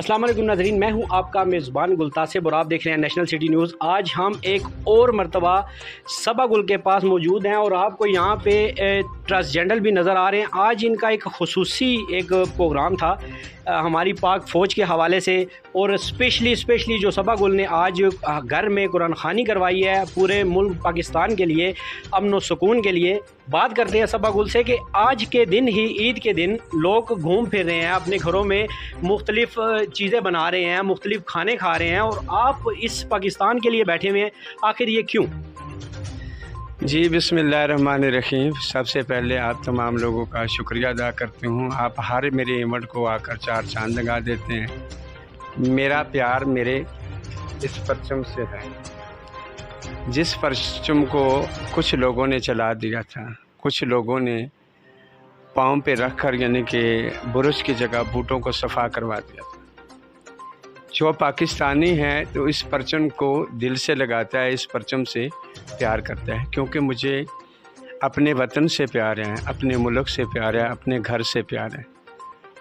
السلام علیکم ناظرین، میں ہوں آپ کا میزبان گلتاسب اور آپ دیکھ رہے ہیں نیشنل سٹی نیوز۔ آج ہم ایک اور مرتبہ صبا گل کے پاس موجود ہیں اور آپ کو یہاں پہ ٹرانسجینڈر بھی نظر آ رہے ہیں۔ آج ان کا ایک خصوصی پروگرام تھا ہماری پاک فوج کے حوالے سے، اور اسپیشلی جو صبا گل نے آج گھر میں قرآن خوانی کروائی ہے پورے ملک پاکستان کے لیے، امن و سکون کے لیے۔ بات کرتے ہیں صبا گل سے کہ آج کے دن ہی عید کے دن لوگ گھوم پھر رہے ہیں اپنے گھروں میں، مختلف چیزیں بنا رہے ہیں، مختلف کھانے کھا رہے ہیں، اور آپ اس پاکستان کے لیے بیٹھے ہوئے ہیں، آخر یہ کیوں؟ جی بسم اللہ الرحمن الرحیم۔ سب سے پہلے آپ تمام لوگوں کا شکریہ ادا کرتی ہوں، آپ ہر میرے ایونٹ کو آ کر چار چاند لگا دیتے ہیں۔ میرا پیار میرے اس پرچم سے ہے، جس پرچم کو کچھ لوگوں نے چلا دیا تھا، کچھ لوگوں نے پاؤں پہ رکھ کر یعنی کہ برش کی جگہ بوٹوں کو صفا کروا دیا تھا۔ جو پاکستانی ہے تو اس پرچم کو دل سے لگاتا ہے، اس پرچم سے پیار کرتا ہے، کیونکہ مجھے اپنے وطن سے پیار ہے، اپنے ملک سے پیار ہے، اپنے گھر سے پیار ہے۔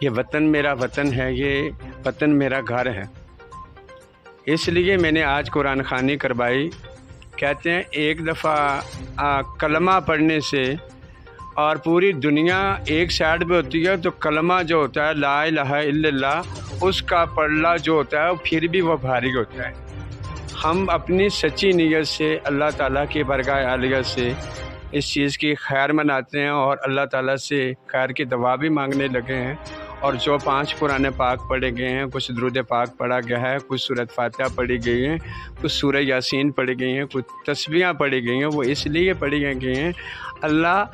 یہ وطن میرا وطن ہے، یہ وطن میرا گھر ہے، اس لیے میں نے آج قرآن خوانی کروائی۔ کہتے ہیں ایک دفعہ کلمہ پڑھنے سے اور پوری دنیا ایک سائڈ پہ ہوتی ہے، تو کلمہ جو ہوتا ہے لا الہ الا اللہ، اس کا پڑھنا جو ہوتا ہے پھر بھی وہ بھاری ہوتا ہے۔ ہم اپنی سچی نیت سے اللہ تعالیٰ کی بارگاہ عالیہ سے اس چیز کی خیر مناتے ہیں اور اللہ تعالیٰ سے خیر کی دعا بھی مانگنے لگے ہیں۔ اور جو 5 قرآن پاک پڑھے گئے ہیں، کچھ درود پاک پڑھا گیا ہے، کچھ سورۃ فاتحہ پڑھی گئی ہیں، کچھ سورہ یاسین پڑھی گئی ہیں، کچھ تسبیحاں پڑھی گئی ہیں، وہ اس لیے پڑھی گئی ہیں اللہ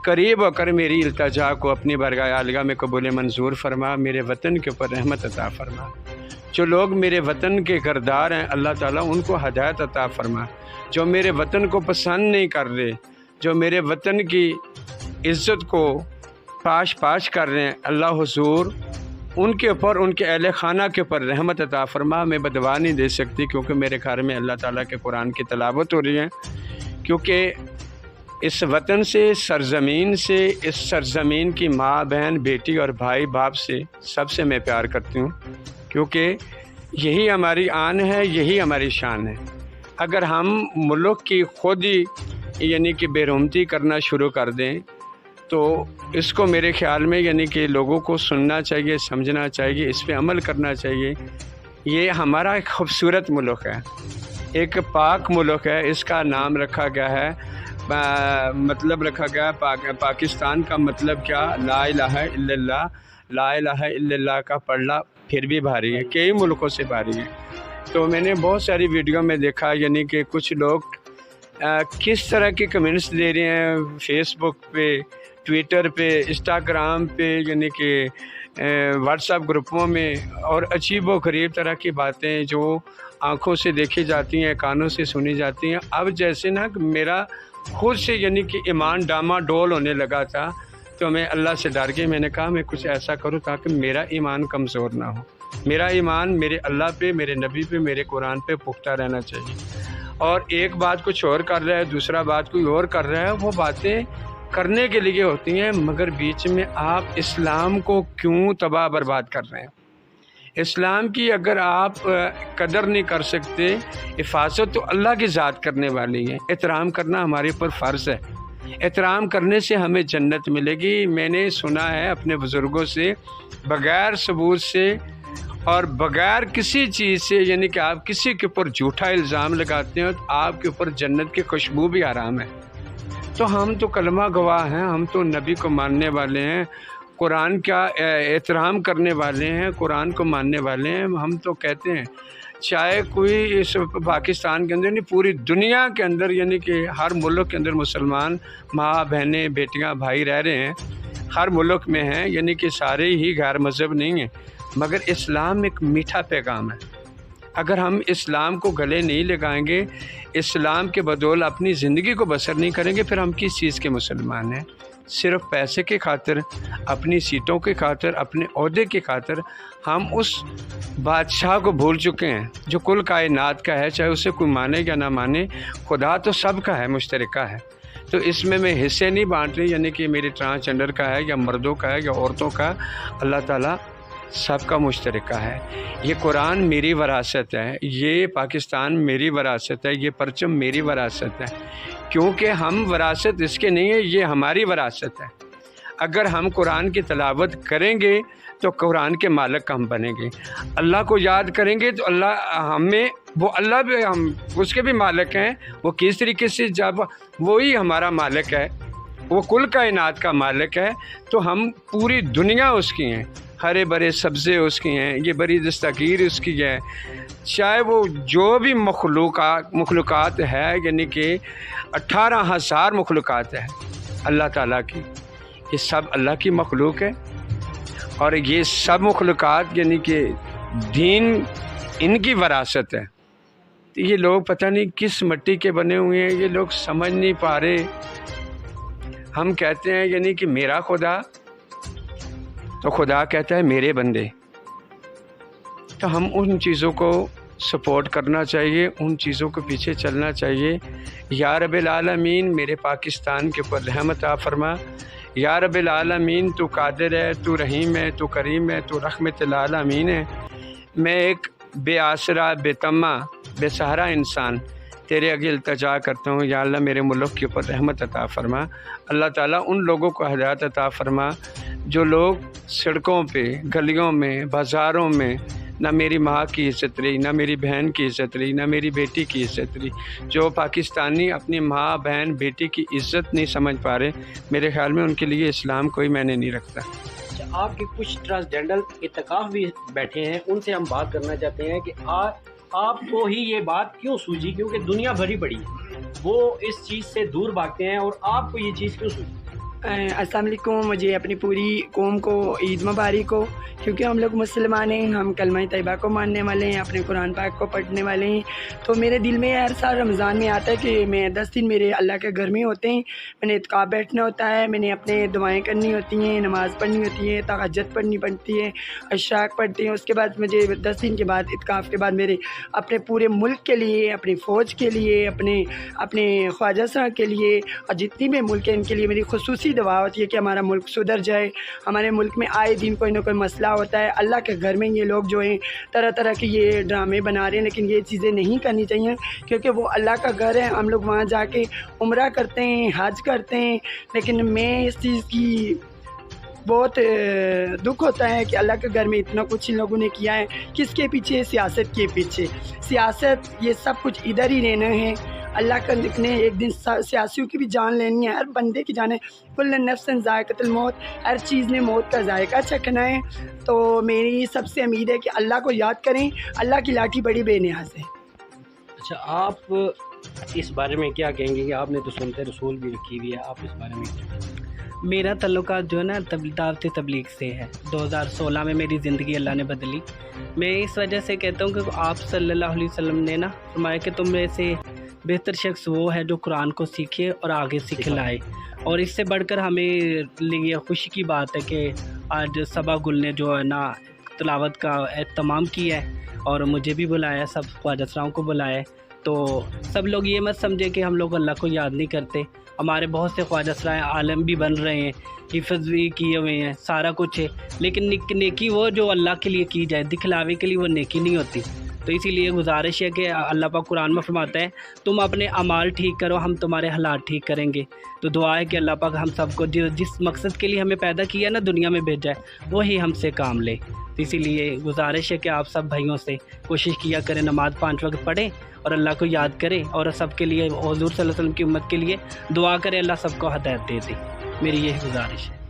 قریب ہو کر میری التجا کو اپنی بارگاہ عالیہ میں قبول منظور فرما، میرے وطن کے اوپر رحمت عطا فرما۔ جو لوگ میرے وطن کے گردار ہیں اللہ تعالیٰ ان کو ہدایت عطا فرما۔ جو میرے وطن کو پسند نہیں کر رہے، جو میرے وطن کی عزت کو پاش کر رہے ہیں، اللہ حضور ان کے اوپر، ان کے اہل خانہ کے اوپر رحمت عطا فرما۔ میں بدعا نہیں دے سکتی کیونکہ میرے گھر میں اللہ تعالیٰ کے قرآن کی تلاوت ہو رہی ہے، کیونکہ اس وطن سے، سرزمین سے، اس سرزمین کی ماں بہن بیٹی اور بھائی باپ سے سب سے میں پیار کرتی ہوں، کیونکہ یہی ہماری آن ہے، یہی ہماری شان ہے۔ اگر ہم ملک کی خود ہی یعنی کہ بے رحمتی کرنا شروع کر دیں تو اس کو میرے خیال میں یعنی کہ لوگوں کو سننا چاہیے، سمجھنا چاہیے، اس پہ عمل کرنا چاہیے۔ یہ ہمارا ایک خوبصورت ملک ہے، ایک پاک ملک ہے، اس کا نام رکھا گیا ہے، مطلب رکھا گیا پاکستان کا مطلب کیا؟ لا الہ الا اللہ۔ لا الہ الا اللہ کا پڑھنا پھر بھی بھاری ہے، کئی ملکوں سے بھاری ہے۔ تو میں نے بہت ساری ویڈیو میں دیکھا یعنی کہ کچھ لوگ کس طرح کے کمنٹس دے رہے ہیں فیس بک پہ، ٹویٹر پہ، انسٹاگرام پہ، یعنی کہ واٹس ایپ گروپوں میں، اور عجیب و غریب طرح کی باتیں جو آنکھوں سے دیکھی جاتی ہیں، کانوں سے سنی جاتی ہیں۔ اب جیسے نا میرا خود سے یعنی کہ ایمان ڈاما ڈول ہونے لگا تھا، تو میں اللہ سے ڈر کے میں نے کہا میں کچھ ایسا کروں تاکہ میرا ایمان کمزور نہ ہو، میرا ایمان میرے اللہ پہ، میرے نبی پہ، میرے قرآن پہ پختہ رہنا چاہیے۔ اور ایک بات کچھ اور کر رہا ہے، دوسرا بات کوئی اور کر رہا ہے، وہ باتیں کرنے کے لیے ہوتی ہیں، مگر بیچ میں آپ اسلام کو کیوں تباہ برباد کر رہے ہیں؟ اسلام کی اگر آپ قدر نہیں کر سکتے، حفاظت تو اللہ کی ذات کرنے والی ہے، احترام کرنا ہمارے اوپر فرض ہے۔ احترام کرنے سے ہمیں جنت ملے گی۔ میں نے سنا ہے اپنے بزرگوں سے، بغیر ثبوت سے اور بغیر کسی چیز سے یعنی کہ آپ کسی کے اوپر جھوٹا الزام لگاتے ہیں تو آپ کے اوپر جنت کی خوشبو بھی حرام ہے۔ تو ہم تو کلمہ گواہ ہیں، ہم تو نبی کو ماننے والے ہیں، قرآن کا احترام کرنے والے ہیں، قرآن کو ماننے والے ہیں۔ ہم تو کہتے ہیں چاہے کوئی اس پاکستان کے اندر نہیں، پوری دنیا کے اندر یعنی کہ ہر ملک کے اندر مسلمان ماں بہنیں بیٹیاں بھائی رہ رہے ہیں، ہر ملک میں ہیں، یعنی کہ سارے ہی غیر مذہب نہیں ہیں، مگر اسلام ایک میٹھا پیغام ہے۔ اگر ہم اسلام کو گلے نہیں لگائیں گے، اسلام کے بدول اپنی زندگی کو بسر نہیں کریں گے، پھر ہم کس چیز کے مسلمان ہیں؟ صرف پیسے کی خاطر، اپنی سیٹوں کی خاطر، اپنے عہدے کی خاطر ہم اس بادشاہ کو بھول چکے ہیں جو کل کائنات کا ہے، چاہے اسے کوئی مانے یا نہ مانے، خدا تو سب کا ہے، مشترکہ ہے۔ تو اس میں حصے نہیں بانٹ رہی، یعنی کہ میری ٹرانسجنڈر کا ہے یا مردوں کا ہے یا عورتوں کا، اللہ تعالیٰ سب کا مشترکہ ہے۔ یہ قرآن میری وراثت ہے، یہ پاکستان میری وراثت ہے، یہ پرچم میری وراثت ہے، کیونکہ ہم وراثت اس کے نہیں ہے، یہ ہماری وراثت ہے۔ اگر ہم قرآن کی تلاوت کریں گے تو قرآن کے مالک ہم بنیں گے، اللہ کو یاد کریں گے تو اللہ ہمیں، وہ اللہ بھی ہم اس کے بھی مالک ہیں۔ وہ کس طریقے سے، جب وہی ہمارا مالک ہے، وہ کل کائنات کا مالک ہے، تو ہم پوری دنیا اس کی ہیں، ہرے برے سبزے اس کی ہیں، یہ بڑی دستگیر اس کی ہے، چاہے وہ جو بھی مخلوقات ہے، یعنی کہ 18,000 مخلوقات ہے اللہ تعالیٰ کی، یہ سب اللہ کی مخلوق ہے۔ اور یہ سب مخلوقات یعنی کہ دین ان کی وراثت ہے۔ یہ لوگ پتہ نہیں کس مٹی کے بنے ہوئے ہیں، یہ لوگ سمجھ نہیں پا رہے۔ ہم کہتے ہیں یعنی کہ میرا خدا، تو خدا کہتا ہے میرے بندے۔ تو ہم ان چیزوں کو سپورٹ کرنا چاہیے، ان چیزوں کے پیچھے چلنا چاہیے۔ یا رب العالمین میرے پاکستان کے اوپر رحمت عطا فرما، یا رب العالمین تو قادر ہے، تو رحیم ہے، تو کریم ہے، تو رحمت العالمین ہے۔ میں ایک بے آسرا، بے تما، بے سہارا انسان تیرے آگے التجا کرتا ہوں، یا اللہ میرے ملک کے اوپر رحمت عطا فرما۔ اللہ تعالیٰ ان لوگوں کو ہدایت عطا فرما جو لوگ سڑکوں پہ، گلیوں میں، بازاروں میں، نہ میری ماں کی عزت رہی، نہ میری بہن کی عزت رہی، نہ میری بیٹی کی عزت رہی، جو پاکستانی اپنی ماں، بہن، بیٹی کی عزت نہیں سمجھ پا رہے، میرے خیال میں ان کے لیے اسلام کوئی معنی نہیں رکھتا۔ اچھا، آپ کے کچھ ٹرانسجینڈر اتقاف بھی بیٹھے ہیں، ان سے ہم بات کرنا چاہتے ہیں کہ آپ کو ہی یہ بات کیوں سوجی، کیونکہ دنیا بھری پڑی ہے، وہ اس چیز سے دور بھاگتے ہیں، اور آپ کو یہ چیز کیوں سوجی؟ السلام علیکم، مجھے اپنی پوری قوم کو عید مبارک ہو، کیونکہ ہم لوگ مسلمان ہیں، ہم کلمہ طیبہ کو ماننے والے ہیں، اپنے قرآن پاک کو پڑھنے والے ہیں۔ تو میرے دل میں ہر سال رمضان میں آتا ہے کہ میں 10 دن میرے اللہ کے گھر میں ہوتے ہیں، میں نے اعتکاف بیٹھنا ہوتا ہے، میں نے اپنے دعائیں کرنی ہوتی ہیں، نماز پڑھنی ہوتی ہے، تہجد پڑھنی پڑتی ہے، اشراق پڑھتے ہیں۔ اس کے بعد مجھے 10 دن کے بعد، اعتکاف کے بعد، میرے اپنے پورے ملک کے لیے، اپنی فوج کے لیے، اپنے خواجہ صاحب کے لیے، اور جتنی بھی ملک ہیں ان کے لیے میری خصوصی دعا ہوتی ہے کہ ہمارا ملک سدھر جائے۔ ہمارے ملک میں آئے دن کوئی نہ کوئی مسئلہ ہوتا ہے، اللہ کے گھر میں یہ لوگ جو ہیں طرح طرح کے یہ ڈرامے بنا رہے ہیں، لیکن یہ چیزیں نہیں کرنی چاہیے، کیونکہ وہ اللہ کا گھر ہے، ہم لوگ وہاں جا کے عمرہ کرتے ہیں، حج کرتے ہیں۔ لیکن میں اس چیز کی بہت دکھ ہوتا ہے کہ اللہ کے گھر میں اتنا کچھ ان لوگوں نے کیا ہے، کس کے پیچھے؟ سیاست کے پیچھے۔ سیاست یہ سب کچھ ادھر ہی رہنا ہے، اللہ کا نے ایک دن سیاسیوں کی بھی جان لینی ہے، ہر بندے کی جان ہے، کل نفس ذائقۃ الموت، ہر چیز نے موت کا ذائقہ چکھنا ہے۔ تو میری سب سے امید ہے کہ اللہ کو یاد کریں، اللہ کی لاٹھی بڑی بے نیاز ہے۔ اچھا، آپ اس بارے میں کیا کہیں گے کہ آپ نے تو سنتے رسول بھی رکھی ہوئی ہے، آپ اس بارے میں کیا کہیں گے؟ میرا تعلقات جو ہے نا دعوت تبلیغ سے ہے۔ 2016 میں میری زندگی اللہ نے بدلی۔ میں اس وجہ سے کہتا ہوں کہ آپ صلی اللہ علیہ وسلم نے نا فرمایا کہ تم میں سے بہتر شخص وہ ہے جو قرآن کو سیکھے اور آگے سکھلائے، اور اس سے بڑھ کر ہمیں لیے خوشی کی بات ہے کہ آج صبا گل نے جو ہے نا تلاوت کا اہتمام کیا ہے، اور مجھے بھی بلایا، سب خواجہ سراؤں کو بلایا ہے۔ تو سب لوگ یہ مت سمجھے کہ ہم لوگ اللہ کو یاد نہیں کرتے، ہمارے بہت سے خواجہ سرائے عالم بھی بن رہے ہیں، حفظ بھی کیے ہوئے ہیں، سارا کچھ ہے، لیکن نیکی وہ جو اللہ کے لیے کی جائے، دکھلاوے کے لیے وہ نیکی نہیں ہوتی۔ تو اسی لیے گزارش ہے کہ اللہ پاک قرآن میں فرماتا ہے تم اپنے اعمال ٹھیک کرو، ہم تمہارے حالات ٹھیک کریں گے۔ تو دعا ہے کہ اللہ پاک ہم سب کو جس مقصد کے لیے ہمیں پیدا کیا نا، دنیا میں بھیجا ہے، وہی ہم سے کام لے۔ تو اسی لیے گزارش ہے کہ آپ سب بھائیوں سے کوشش کیا کریں، نماز 5 وقت پڑھیں اور اللہ کو یاد کریں، اور سب کے لیے حضور صلی اللہ علیہ وسلم کی امت کے لیے دعا کریں، اللہ سب کو ہدایت دے دے۔ میری یہی گزارش ہے۔